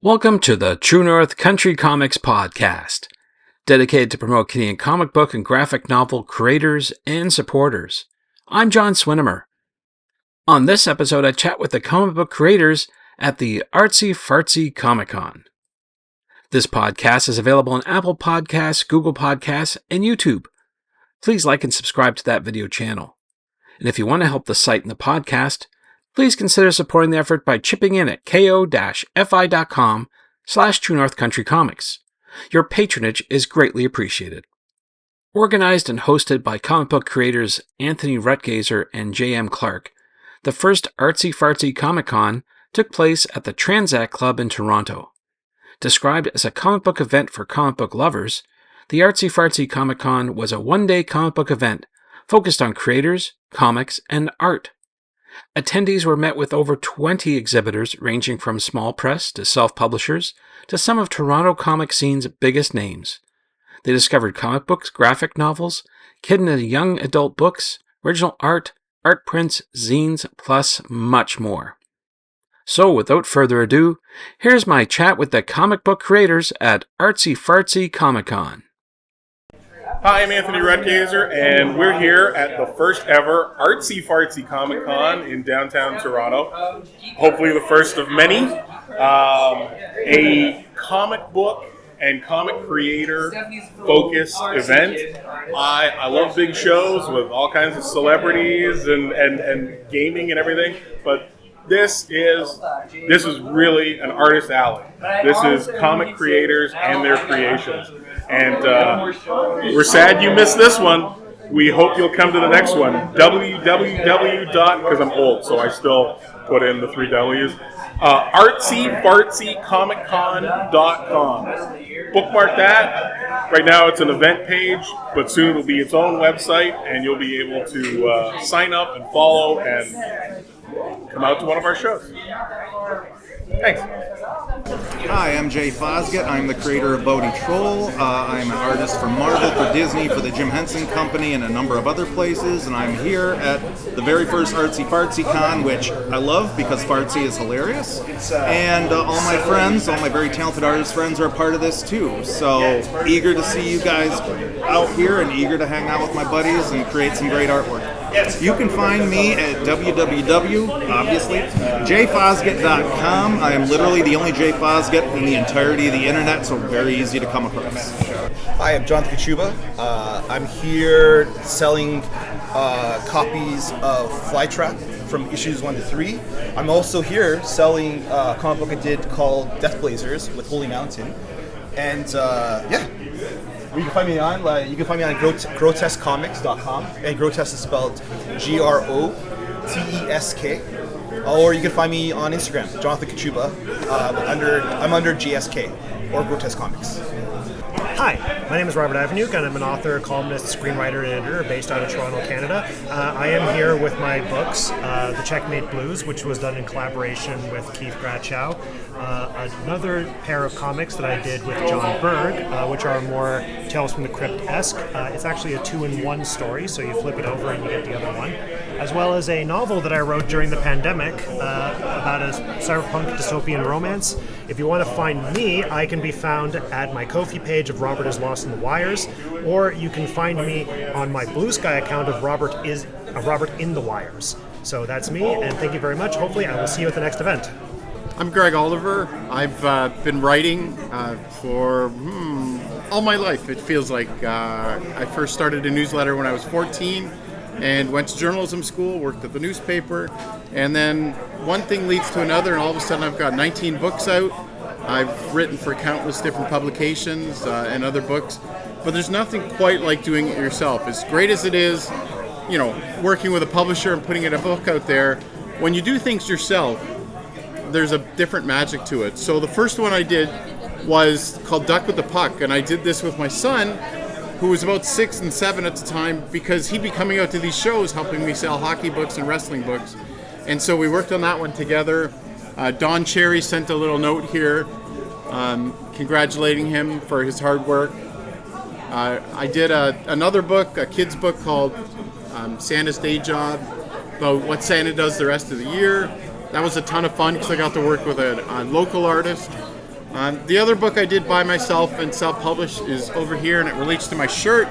Welcome to the True North Country Comics Podcast, dedicated to promote Canadian comic book and graphic novel creators and supporters. I'm John Swinimer. On this episode, I chat with the comic book creators at the Artsy Fartsy Comic Con. This podcast is available on Apple Podcasts, Google Podcasts, and YouTube. Please like and subscribe to that video channel. And if you want to help the site and the podcast, please consider supporting the effort by chipping in at ko-fi.com/True North Country Comics. Your patronage is greatly appreciated. Organized and hosted by comic book creators Anthony Rutgazer and J.M. Clark, the first Artsy Fartsy Comic Con took place at the Transact Club in Toronto. Described as a comic book event for comic book lovers, the Artsy Fartsy Comic Con was a one-day comic book event focused on creators, comics, and art. Attendees were met with over 20 exhibitors ranging from small press to self-publishers to some of Toronto comic scene's biggest names. They discovered comic books, graphic novels, kid and young adult books, original art prints, zines, plus much more. So without further ado, here's my chat with the comic book creators at Artsy Fartsy Comic Con. Hi, I'm Anthony Rutgazer, and we're here at the first ever Artsy Fartsy Comic Con in downtown Toronto. Hopefully the first of many. A comic book and comic creator focused event. I love big shows with all kinds of celebrities and gaming and everything, but this is really an artist alley. This is comic creators and their creations. And we're sad you missed this one. We hope you'll come to the next one. Because I'm old, so I still put in the 3 W's. ArtsyFartsyComicCon.com. Bookmark that. Right now it's an event page, but soon it'll be its own website, and you'll be able to sign up and follow and come out to one of our shows. Thanks. Hi, I'm Jay Fosgett. I'm the creator of Bodhi Troll. I'm an artist for Marvel, for Disney, for the Jim Henson Company, and a number of other places. And I'm here at the very first Artsy Fartsy Con, which I love because fartsy is hilarious. And all my friends, all my very talented artist friends are a part of this too. So eager to see you guys out here and eager to hang out with my buddies and create some great artwork. You can find me at jfosgett.com. I am literally the only Jay Fosgett in the entirety of the internet, so very easy to come across. Hi, I'm Jonathan Kachuba. I'm here selling copies of Flytrap from issues 1 to 3. I'm also here selling a comic book I did called Death Blazers with Holy Mountain. And you can find me on grotesquecomics.com, and grotesque is spelled Grotesk, or you can find me on Instagram, Jonathan Kachuba. I'm under GSK or Grotesque Comics. Hi, my name is Robert Avenuk, and I'm an author, columnist, screenwriter, and editor based out of Toronto, Canada. I am here with my books, The Checkmate Blues, which was done in collaboration with Keith Gratchow. Another pair of comics that I did with John Berg, which are more Tales from the Crypt-esque. It's actually a 2-in-1 story, so you flip it over and you get the other one. As well as a novel that I wrote during the pandemic about a cyberpunk dystopian romance. If you want to find me, I can be found at my Ko-fi page of Robert is Lost in the Wires, or you can find me on my Blue Sky account of Robert in the Wires. So that's me, and thank you very much. Hopefully I will see you at the next event. I'm Greg Oliver. I've been writing for all my life. It feels like I first started a newsletter when I was 14 and went to journalism school, worked at the newspaper, and then one thing leads to another, and all of a sudden I've got 19 books out. I've written for countless different publications and other books, but there's nothing quite like doing it yourself. As great as it is, working with a publisher and putting a book out there, when you do things yourself, there's a different magic to it. So the first one I did was called Duck with the Puck, and I did this with my son, who was about 6 and 7 at the time, because he'd be coming out to these shows helping me sell hockey books and wrestling books. And so we worked on that one together. Don Cherry sent a little note here congratulating him for his hard work. I did another book, a kid's book called Santa's Day Job, about what Santa does the rest of the year. That was a ton of fun because I got to work with a local artist. The other book I did by myself and self-published is over here, and it relates to my shirt.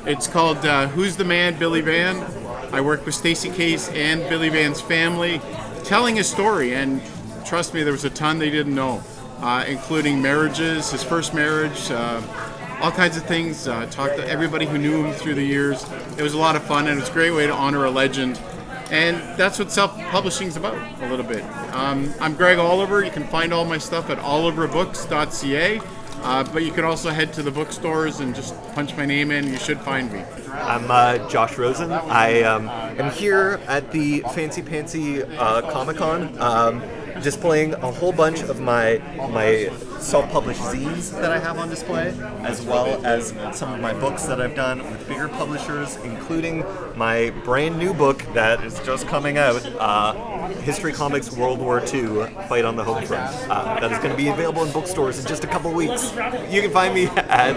It's called Who's the Man, Billy Van? I worked with Stacey Case and Billy Van's family, telling his story, and trust me, there was a ton they didn't know, including marriages, his first marriage, all kinds of things. Talked to everybody who knew him through the years. It was a lot of fun, and it's a great way to honor a legend. And that's what self-publishing is about, a little bit. I'm Greg Oliver. You can find all my stuff at oliverbooks.ca. But you can also head to the bookstores and just punch my name in. You should find me. I'm Josh Rosen. I am here at the Fancy Pantsy Comic Con, displaying a whole bunch of my self-published zines that I have on display, as well as some of my books that I've done with bigger publishers, including my brand new book that is just coming out, History Comics World War II, Fight on the Home Front. That is going to be available in bookstores in just a couple weeks. You can find me at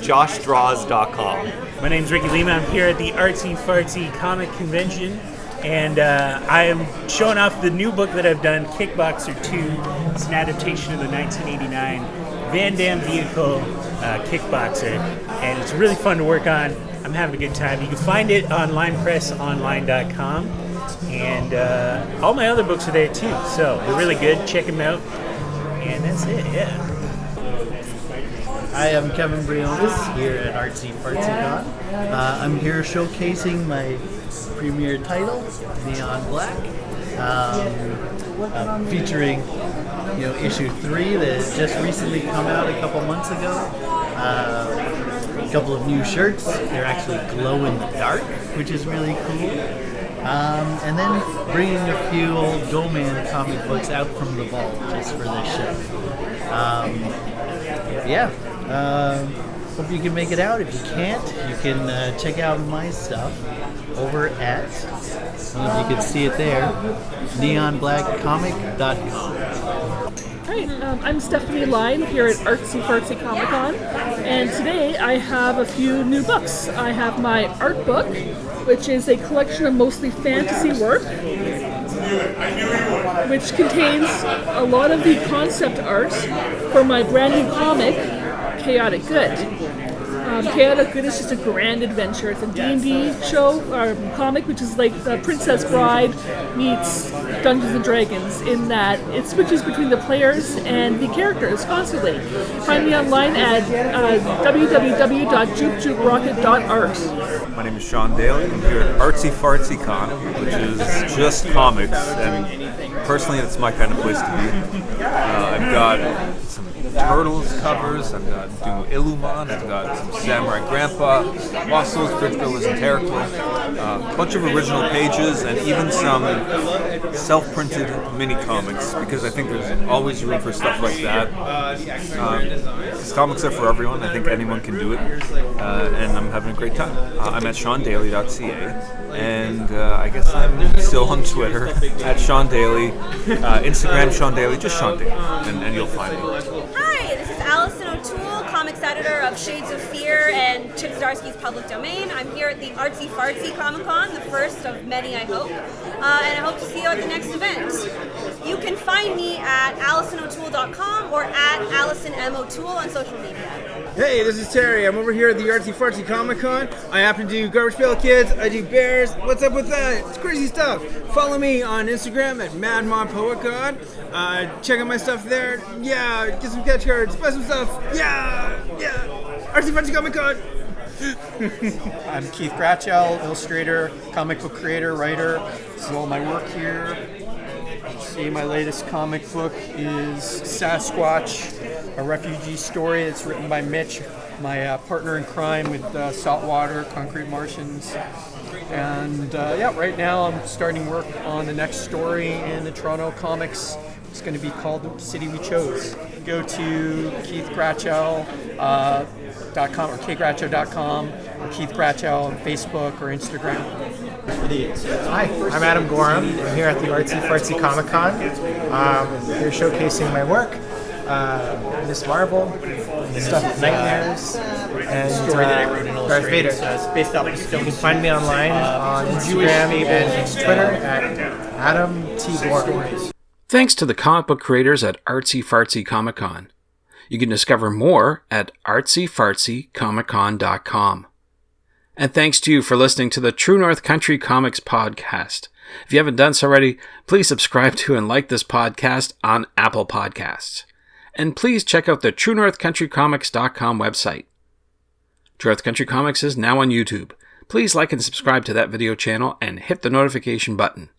joshdraws.com. My name's Ricky Lima. I'm here at the Artsy Fartsy Comic Convention, and I am showing off the new book that I've done, Kickboxer 2. It's an adaptation of the 1989 Van Damme vehicle, Kickboxer, and it's really fun to work on. I'm having a good time. You can find it on linepressonline.com, and all my other books are there too, so they're really good. Check them out, and that's it, yeah. I am Kevin Briones here at Artsy Fartsy Con. I'm here showcasing my premiere title, Neon Black, featuring issue 3 that has just recently come out a couple months ago. A couple of new shirts. They're actually glow in the dark, which is really cool. And then bringing a few old Go-Man comic books out from the vault just for this show. Hope you can make it out. If you can't, you can check out my stuff over at, I don't know if you can see it there, neonblackcomic.com. Hi, I'm Stephanie Line here at Artsy Fartsy Comic Con, and today I have a few new books. I have my art book, which is a collection of mostly fantasy work, which contains a lot of the concept art for my brand new comic, Chaotic Good. Chaotic Good is just a grand adventure. It's a D&D show, or comic, which is like the Princess Bride meets Dungeons & Dragons, in that it switches between the players and the characters constantly. Find me online at www.joopjooprocket.art. My name is Sean Daly. I'm here at Artsy Fartsy Con, which is just comics, and personally it's my kind of place to be. I've got some Turtles covers, I've got Doom Illuman, I've got some Samurai Grandpa, Lost Souls, Bridge Builders, and Territory. A bunch of original pages, and even some self-printed mini-comics, because I think there's always room for stuff like that. Because comics are for everyone. I think anyone can do it, and I'm having a great time. I'm at SeanDaly.ca, and I guess I'm still on Twitter at Sean Daly, Instagram Sean Daly, just Sean Daly, and you'll find me. Hi, this is Allison O'Toole, comics editor of Shades of Fear and Chip Zdarsky's Public Domain. I'm here at the Artsy Fartsy Comic Con, the first of many, I hope, and I hope to see you at the next event. You can find me at AllisonO'Toole.com or at AllisonMOtoole on social media. Hey, this is Terry. I'm over here at the Artsy Fartsy Comic Con. I happen to do Garbage Pail Kids. I do bears. What's up with that? It's crazy stuff. Follow me on Instagram at MadModPoetGod. Check out my stuff there. Yeah, get some sketch cards, buy some stuff. Yeah. Artsy Fartsy Comic Con. I'm Keith Gratchell, illustrator, comic book creator, writer. This is all my work here. See, my latest comic book is Sasquatch, a refugee story. It's written by Mitch, my partner in crime with Saltwater, Concrete Martians. And right now I'm starting work on the next story in the Toronto Comics. It's going to be called The City We Chose. Go to keithgratchell.com or kgratchell.com or Keith Gratchell on Facebook or Instagram. Hi, I'm Adam Gorham. I'm here at the Artsy Fartsy Comic Con. Here showcasing my work, Miss Marvel, stuff with nightmares, and Story that I wrote in Darth Vader. It's based off of You can find me online on Instagram and Twitter at Adam T. Gorham. Thanks to the comic book creators at Artsy Fartsy Comic Con. You can discover more at artsyfartsycomiccon.com. And thanks to you for listening to the True North Country Comics podcast. If you haven't done so already, please subscribe to and like this podcast on Apple Podcasts. And please check out the TrueNorthCountryComics.com website. True North Country Comics is now on YouTube. Please like and subscribe to that video channel and hit the notification button.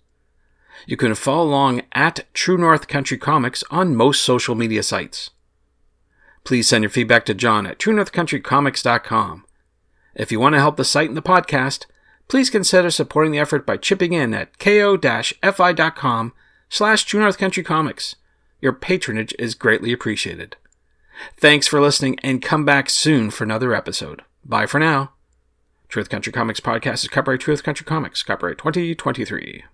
You can follow along at True North Country Comics on most social media sites. Please send your feedback to John at TrueNorthCountryComics.com. If you want to help the site and the podcast, please consider supporting the effort by chipping in at ko-fi.com/TrueNorthCountryComics. Your patronage is greatly appreciated. Thanks for listening, and come back soon for another episode. Bye for now. True North Country Comics podcast is copyright True North Country Comics, copyright 2023.